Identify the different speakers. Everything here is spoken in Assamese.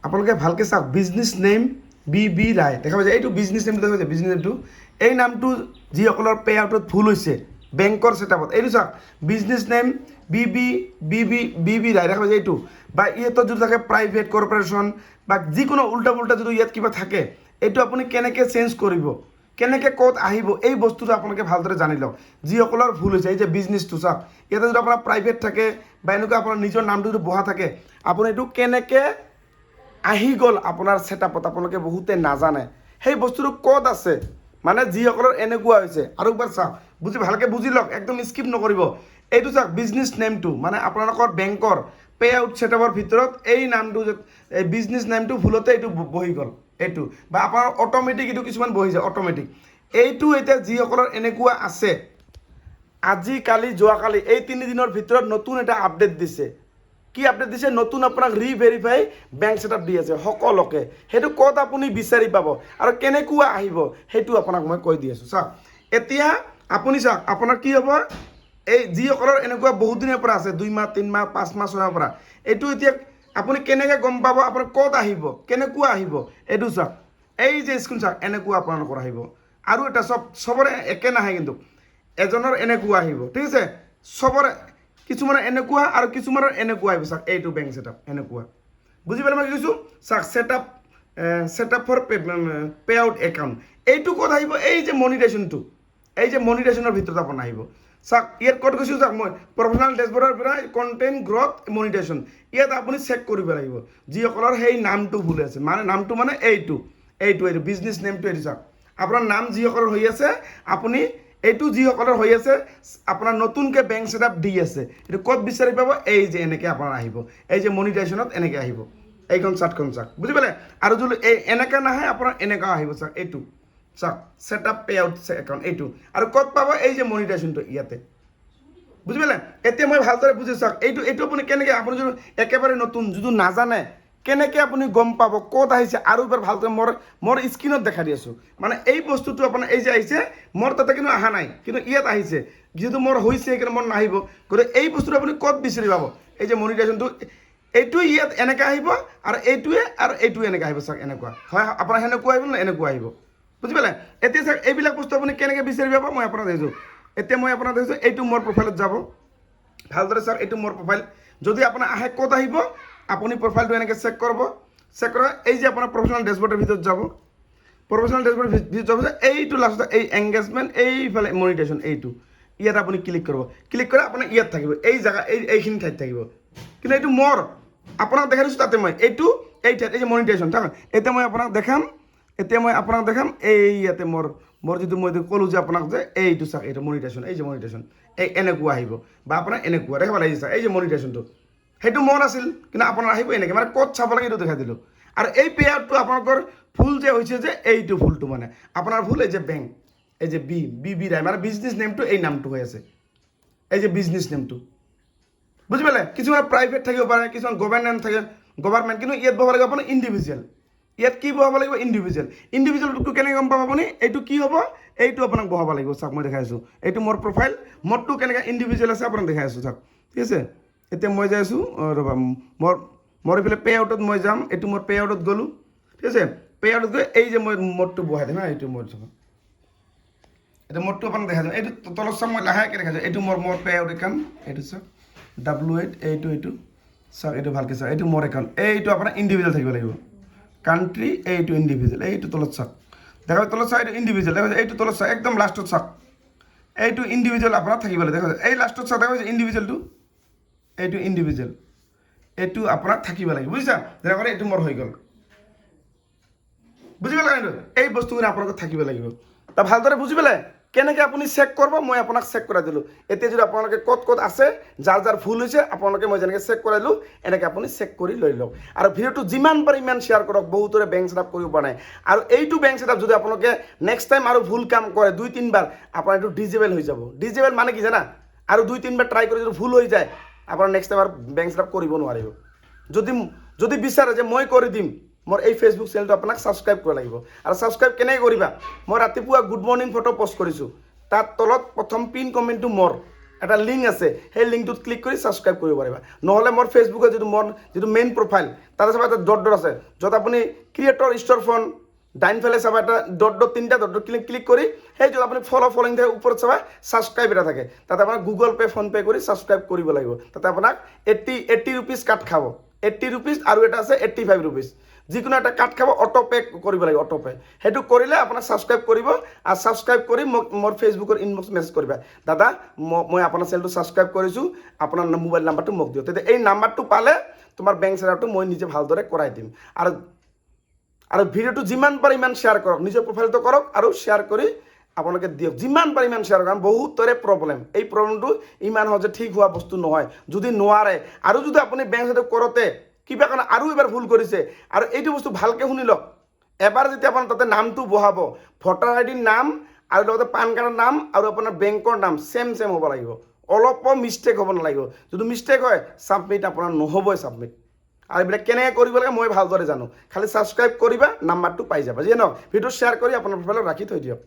Speaker 1: আপোনালোকে ভালকৈ চাওক বিজনেছ নেম বি ৰায় দেখা পাইছে এইটো বিজনেছ নেমটো দেখা পাইছে বিজনেছ নেমটো এই নামটো যিসকলৰ পে আউটত ভুল হৈছে বেংকৰ ছেটআপত এইটো চাওক বিজনেছ নেম বি ৰায় দেখা পাইছে এইটো বা ইহঁতৰ যদি থাকে প্ৰাইভেট কৰ্পৰেশ্যন বা যিকোনো উল্টা পুল্টা যদি ইয়াত কিবা থাকে এইটো আপুনি কেনেকৈ চেঞ্জ কৰিব কেনেকৈ ক'ত আহিব এই বস্তুটো আপোনালোকে ভালদৰে জানি লওক যিসকলৰ ভুল হৈছে এই যে বিজনেছটো চাওক ইয়াতে যদি আপোনাৰ প্ৰাইভেট থাকে বা এনেকুৱা আপোনাৰ নিজৰ নামটো যদি বহা থাকে আপুনি এইটো কেনেকৈ আহি গ'ল আপোনাৰ ছেটআপত আপোনালোকে বহুতে নাজানে সেই বস্তুটো ক'ত আছে মানে যিসকলৰ এনেকুৱা হৈছে আৰু একবাৰ চাওক ভালকৈ বুজি লওক একদম স্কিপ নকৰিব এইটো চাওক বিজনেছ নেমটো মানে আপোনালোকৰ বেংকৰ পে আউট ছেটআপৰ ভিতৰত এই নামটো এই বিজনেছ নেমটো ভুলতে এইটো বহি গ'ল এইটো বা আপোনাৰ অট'মেটিক এইটো কিছুমান বহি যায় অট'মেটিক এইটো এতিয়া যিসকলৰ এনেকুৱা আছে আজিকালি যোৱাকালি এই 3 দিনৰ ভিতৰত নতুন এটা আপডেট দিছে কি আপডেট দিছে নতুন আপোনাক ৰিভেৰিফাই বেংক ছেটআপ দি আছে সকলোকে সেইটো ক'ত আপুনি বিচাৰি পাব আৰু কেনেকুৱা আহিব সেইটো আপোনাক মই কৈ দি আছোঁ চাওক এতিয়া আপুনি চাওক আপোনাৰ কি হ'ব এই যিসকলৰ এনেকুৱা বহুত দিনৰ পৰা আছে 2 মাহ 3 মাহ 5 মাহ 6 মাহৰ পৰা এইটো এতিয়া আপুনি কেনেকৈ গম পাব আপোনাৰ ক'ত আহিব কেনেকুৱা আহিব এইটো চাওক এই যে স্ক্ৰীন চাওক এনেকুৱা আপোনালোকৰ আহিব আৰু এটা চবৰে একে নাহে কিন্তু এজনৰ এনেকুৱা আহিব ঠিক আছে চবৰে কিছুমানৰ এনেকুৱা আৰু কিছুমানৰ এনেকুৱা আহিব চাওক এইটো বেংক ছেটআপ এনেকুৱা বুজি পালে মই কি কৈছোঁ চাওক setup for pay out account এইটো ক'ত আহিব এই যে মনিটাইজেশ্যনৰ ভিতৰত আপোনাৰ আহিব চাওক ইয়াত ক'ত কৈছোঁ চাওক মই প্ৰফেশ্যনেল ডেছবৰ্ডৰ পৰা কণ্টেণ্ট গ্ৰথ মনিটাইজেশ্যন ইয়াত আপুনি চেক কৰিব লাগিব যিসকলৰ সেই নামটো ভুল আছে মানে নামটো মানে এইটো বিজনেছ নেমটো এইটো চাওক আপোনাৰ নাম যিসকলৰ হৈ আছে আপুনি এইটো যিসকলৰ হৈ আছে আপোনাৰ নতুনকৈ বেংক ছেটআপ দি আছে এইটো ক'ত বিচাৰি পাব এই যে এনেকৈ আপোনাৰ আহিব এই যে মনিটাইজেশ্যনত এনেকৈ আহিব এইখন চাৰ্টখন চাওক বুজি পালে আৰু যদি এই এনেকৈ নাহে আপোনাৰ এনেকুৱা আহিব চাওক এইটো চাওক ছেটআপ পে আউট একাউণ্ট এইটো আৰু ক'ত পাব এই যে মনিটাইজেশ্যনটো ইয়াতে বুজি পালে এতিয়া মই ভালদৰে বুজি চাওক এইটো আপুনি কেনেকৈ আপুনি যদি একেবাৰে নতুন যদি নাজানে কেনেকৈ আপুনি গম পাব ক'ত আহিছে আৰু এবাৰ ভালকৈ মোৰ স্ক্ৰীণত দেখা দি আছোঁ মানে এই বস্তুটো আপোনাৰ এই যে আহিছে মোৰ তাতে কিন্তু অহা নাই কিন্তু ইয়াত আহিছে যিহেতু মোৰ হৈছে সেইকাৰণে মোৰ নাহিব গতিকে এই বস্তুটো আপুনি ক'ত বিচাৰি পাব এই যে মনিটাইজেশ্যনটো এইটোৱে ইয়াত এনেকৈ আহিব আৰু এইটোৱে এনেকৈ আহিব চাওক এনেকুৱা হয় আপোনাৰ সেনেকুৱা আহিব নে এনেকুৱা আহিব বুজি পালে এতিয়া চাওক এইবিলাক বস্তু আপুনি কেনেকৈ বিচাৰি পাব মই আপোনাক দেখিছোঁ এতিয়া মই আপোনাক দেখিছোঁ এইটো মোৰ প্ৰফাইলত যাব ভালদৰে চাওক এইটো মোৰ প্ৰফাইল যদি আপোনাৰ আহে ক'ত আহিব আপুনি প্ৰফাইলটো এনেকৈ চেক কৰিব এই যে আপোনাৰ প্ৰফেশ্যনেল ডেছবৰ্ডৰ ভিতৰত যাব প্ৰফেশ্যনেল ডেছবৰ্ডৰ ভিতৰত যাব যে এইটো লাষ্টত এই এংগেজমেণ্ট এইফালে মনিটাইজেশ্যন এইটো ইয়াত আপুনি ক্লিক কৰিব ক্লিক কৰি আপোনাৰ ইয়াত থাকিব এই জেগা এইখিনি ঠাইত থাকিব কিন্তু এইটো মোৰ আপোনাক দেখাই দিছোঁ তাতে মই এই ঠাইত এই যে মনিটাইজেশ্যন ঠিক এতিয়া মই আপোনাক দেখাম এই ইয়াতে মোৰ যিটো মই ক'লোঁ যে আপোনাক যে এইটো চাওক এইটো মনিটাইজেশ্যন এই যে মনিটাইজেশ্যন এই এনেকুৱা আহিব বা আপোনাৰ এনেকুৱা দেখা পালে এই যে মনিটাইজেশ্যনটো সেইটো মোৰ আছিল কিন্তু আপোনাৰ আহিব এনেকৈ মানে ক'ত চাব লাগে এইটো দেখাই দিলোঁ আৰু এই পে আউটটো আপোনালোকৰ ভুল যে হৈছে যে এইটো ভুলটো মানে আপোনাৰ ভুল এই যে বেংক এই যে বি ৰায় মানে বিজনেছ নেমটো এই নামটো হৈ আছে এই যে বিজনেছ নেমটো বুজি পালে কিছুমান প্ৰাইভেট থাকিব পাৰে কিছুমান গভৰ্ণমেণ্ট কিন্তু ইয়াত বহাব লাগিব আপোনাৰ ইণ্ডিভিজুৱেল ইয়াত কি বহাব লাগিব ইণ্ডিভিজুৱেলটো কেনেকৈ গম পাব আপুনি এইটো কি হ'ব এইটো আপোনাক বহাব লাগিব চাওক মই দেখাই আছোঁ এইটো মোৰ প্ৰফাইল মোৰটো কেনেকৈ ইণ্ডিভিজুৱেল আছে আপোনাক দেখাই আছোঁ চাওক ঠিক আছে এতিয়া মই যাই আছোঁ ৰ'বা মোৰ এইফালে পে আউটত মই যাম এইটো মোৰ পে আউটত গ'লোঁ ঠিক আছে পে আউটত গৈ এই যে মই মোৰটো বহাই দিম হা এইটো মোৰ চাওক এইটো মোৰটো আপোনাক দেখাই দিম এইটো তলত চাওক মই লাহেকৈ দেখাই দিওঁ এইটো মোৰ পে আউট একাউণ্ট এইটো চাওক W8 এইটো চাওক এইটো ভালকৈ চাওক এইটো মোৰ একাউণ্ট এইটো আপোনাৰ ইণ্ডিভিজুৱেল থাকিব লাগিব কাণ্ট্ৰি এইটো ইণ্ডিভিজুৱেল এইটো তলত চাওক দেখা তলত চাওক এইটো ইণ্ডিভিজুৱেল দেখা এইটো তলত চাওক একদম লাষ্টত চাওক এইটো ইণ্ডিভিজুৱেল আপোনাৰ থাকিব লাগিব দেখা এই লাষ্টত চাওক দেখা ইণ্ডিভিজুৱেলটো এইটো ইণ্ডিভিজুৱেল এইটো আপোনাৰ থাকিব লাগিব বুজিছা যেনেকৈ এইটো মোৰ হৈ গ'ল বুজি পালে কিন্তু এই বস্তুখিনি আপোনালোকৰ থাকিব লাগিব তা ভালদৰে বুজি পালে কেনেকৈ আপুনি চেক কৰিব মই আপোনাক চেক কৰাই দিলোঁ এতিয়া যদি আপোনালোকে ক'ত আছে যাৰ ভুল হৈছে আপোনালোকে মই যেনেকৈ চেক কৰাইলোঁ এনেকৈ আপুনি চেক কৰি লৈ লওক আৰু ভিডিঅ'টো যিমান পাৰে ইমান শ্বেয়াৰ কৰক বহুতৰে বেংক ছেটআপ কৰিব পৰা নাই আৰু এইটো বেংক ছেটআপ যদি আপোনালোকে নেক্সট টাইম আৰু ভুল কাম কৰে 2-3 বাৰ আপোনাৰ এইটো ডিজেবল হৈ যাব ডিজেবল মানে কি জানা আৰু 2-3 বাৰ ট্ৰাই কৰি যদি ভুল হৈ যায় আপোনাৰ নেক্সট টাইম আৰু বেংক ছেটআপ কৰিব নোৱাৰিব যদি বিচাৰে যে মই কৰি দিম মোৰ এই ফেচবুক চেনেলটো আপোনাক ছাবস্ক্ৰাইব কৰিব লাগিব আৰু ছাবস্ক্ৰাইব কেনেকৈ কৰিবা মই ৰাতিপুৱা গুড মৰ্ণিং ফটো পোষ্ট কৰিছোঁ তাত তলত প্ৰথম পিন কমেণ্টটো মোৰ এটা লিংক আছে সেই লিংকটোত ক্লিক কৰি ছাবস্ক্ৰাইব কৰিব পাৰিবা নহ'লে মোৰ ফেচবুকৰ যিটো মেইন প্ৰফাইল তাতে চাবা এটা ডট আছে য'ত আপুনি ক্ৰিয়েটৰ ষ্ট'ৰ ফোন ডাইনফালে চাবা এটা ডট তিনিটা ডট ক্লিক কৰি সেই য'ত আপুনি ফলোইং থাকে ওপৰত চাবা ছাবস্ক্ৰাইব এটা থাকে তাতে আপোনাক গুগল পে' ফোনপে' কৰি ছাবস্ক্ৰাইব কৰিব লাগিব তাতে আপোনাক 80 ৰুপিজ কাট খাব 80 ৰুপিজ আৰু এটা আছে 85 ৰুপিজ যিকোনো এটা কাট খাব অটোপে কৰিব লাগিব অটোপে সেইটো কৰিলে আপোনাক ছাবস্ক্ৰাইব কৰিব আৰু ছাবস্ক্ৰাইব কৰি মোৰ ফেচবুকৰ ইনবক্স মেছেজ কৰিবা দাদা মই আপোনাৰ চেনেলটো ছাবস্ক্ৰাইব কৰিছোঁ আপোনাৰ মোবাইল নাম্বাৰটো মোক দিয়ক তেতিয়া এই নাম্বাৰটো পালে তোমাৰ বেংক চেলাৰটো মই নিজে ভালদৰে কৰাই দিম আৰু ভিডিঅ'টো যিমান পাৰে ইমান শ্বেয়াৰ কৰক নিজৰ প্ৰফাইলটো কৰক আৰু শ্বেয়াৰ কৰি আপোনালোকে দিয়ক যিমান পাৰে ইমান শ্বেয়াৰ কাৰণ বহুতৰে প্ৰব্লেম এই প্ৰব্লেমটো ইমান সহজে ঠিক হোৱা বস্তু নহয় যদি নোৱাৰে আৰু যদি আপুনি বেংক চেলাৰ কৰোঁতে কিবা কাৰণে আৰু এবাৰ ভুল কৰিছে আৰু এইটো বস্তু ভালকৈ শুনি লওক এবাৰ যেতিয়া আপোনাৰ তাতে নামটো বহাব ভোটাৰ আইডিৰ নাম আৰু লগতে পান কাৰ্ডৰ নাম আৰু আপোনাৰ বেংকৰ নাম ছেম হ'ব লাগিব অলপো মিষ্টেক হ'ব নালাগিব যদি মিষ্টেক হয় ছাবমিট আপোনাৰ নহ'বই ছাবমিট আৰু এইবিলাক কেনেকৈ কৰিব লাগে মই ভালদৰে জানো খালি ছাবস্ক্ৰাইব কৰিবা নাম্বাৰটো পাই যাবা যিয়ে নহওক ভিডিঅ' শ্বেয়াৰ কৰি আপোনাৰ প্ৰফাইলত ৰাখি থৈ দিয়ক